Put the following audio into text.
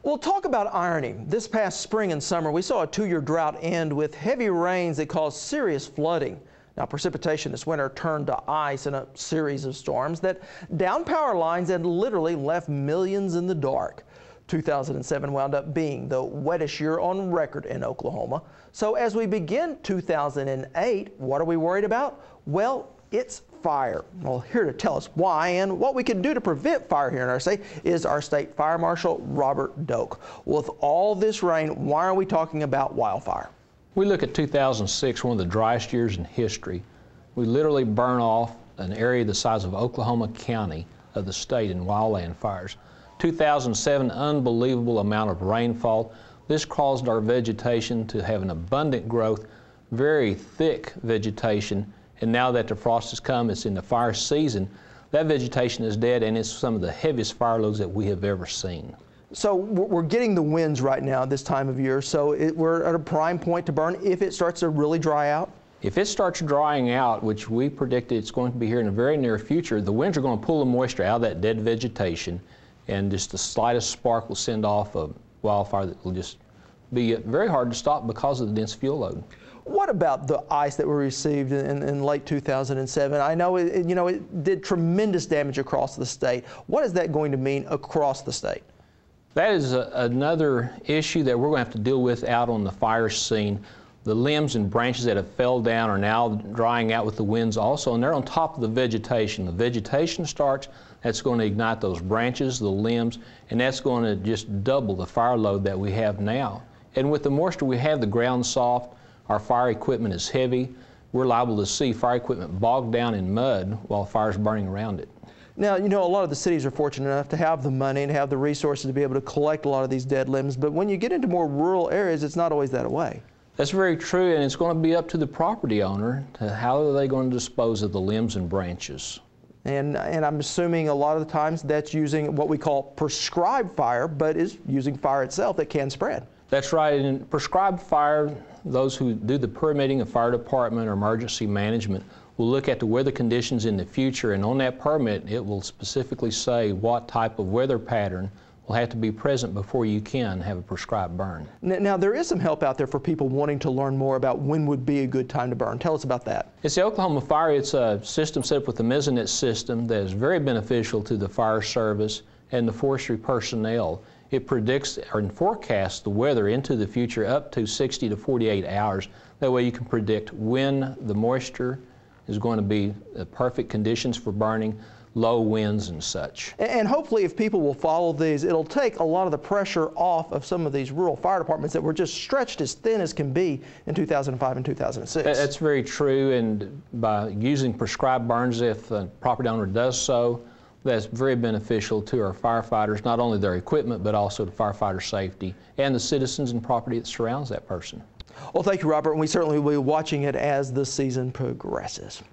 Well, talk about irony. This past spring and summer, we saw a 2-year drought end with heavy rains that caused serious flooding. Now, precipitation this winter turned to ice in a series of storms that downed power lines and literally left millions in the dark. 2007 wound up being the wettest year on record in Oklahoma. So as we begin 2008, what are we worried about? Well, it's fire. Well, here to tell us why and what we can do to prevent fire here in our state is our state fire marshal, Robert Doke. With all this rain, why are we talking about wildfire? We look at 2006, one of the driest years in history. We literally burn off an area the size of Oklahoma County of the state in wildland fires. 2007, unbelievable amount of rainfall. This caused our vegetation to have an abundant growth, very thick vegetation. And now that the frost has come, it's in the fire season, that vegetation is dead, and it's some of the heaviest fire loads that we have ever seen. So we're getting the winds right now this time of year, so we're at a prime point to burn if it starts to really dry out? If it starts drying out, which we predicted it's going to be here in the very near future, the winds are going to pull the moisture out of that dead vegetation, and just the slightest spark will send off a wildfire that will just be very hard to stop because of the dense fuel load. What about the ice that we received in late 2007? I know it did tremendous damage across the state. What is that going to mean across the state? That is another issue that we're going to have to deal with out on the fire scene. The limbs and branches that have fell down are now drying out with the winds also, and they're on top of the vegetation. The vegetation starts, that's going to ignite those branches, the limbs, and that's going to just double the fire load that we have now. And with the moisture we have, the ground soft, our fire equipment is heavy. We're liable to see fire equipment bogged down in mud while fire's burning around it. Now, a lot of the cities are fortunate enough to have the money and have the resources to be able to collect a lot of these dead limbs, but when you get into more rural areas, it's not always that way. That's very true, and it's going to be up to the property owner to how are they going to dispose of the limbs and branches. And I'm assuming a lot of the times that's using what we call prescribed fire, but is using fire itself that can spread. That's right. In prescribed fire, those who do the permitting of fire department or emergency management will look at the weather conditions in the future, and on that permit it will specifically say what type of weather pattern will have to be present before you can have a prescribed burn. Now there is some help out there for people wanting to learn more about when would be a good time to burn. Tell us about that. It's the Oklahoma Fire. It's a system set up with the Mesonet system that is very beneficial to the fire service and the forestry personnel. It predicts or forecasts the weather into the future up to 60 to 48 hours. That way you can predict when the moisture is going to be the perfect conditions for burning, low winds and such. And hopefully if people will follow these, it'll take a lot of the pressure off of some of these rural fire departments that were just stretched as thin as can be in 2005 and 2006. That's very true, and by using prescribed burns, if the property owner does so, that's very beneficial to our firefighters, not only their equipment, but also to firefighter safety and the citizens and property that surrounds that person. Well, thank you, Robert, and we certainly will be watching it as the season progresses.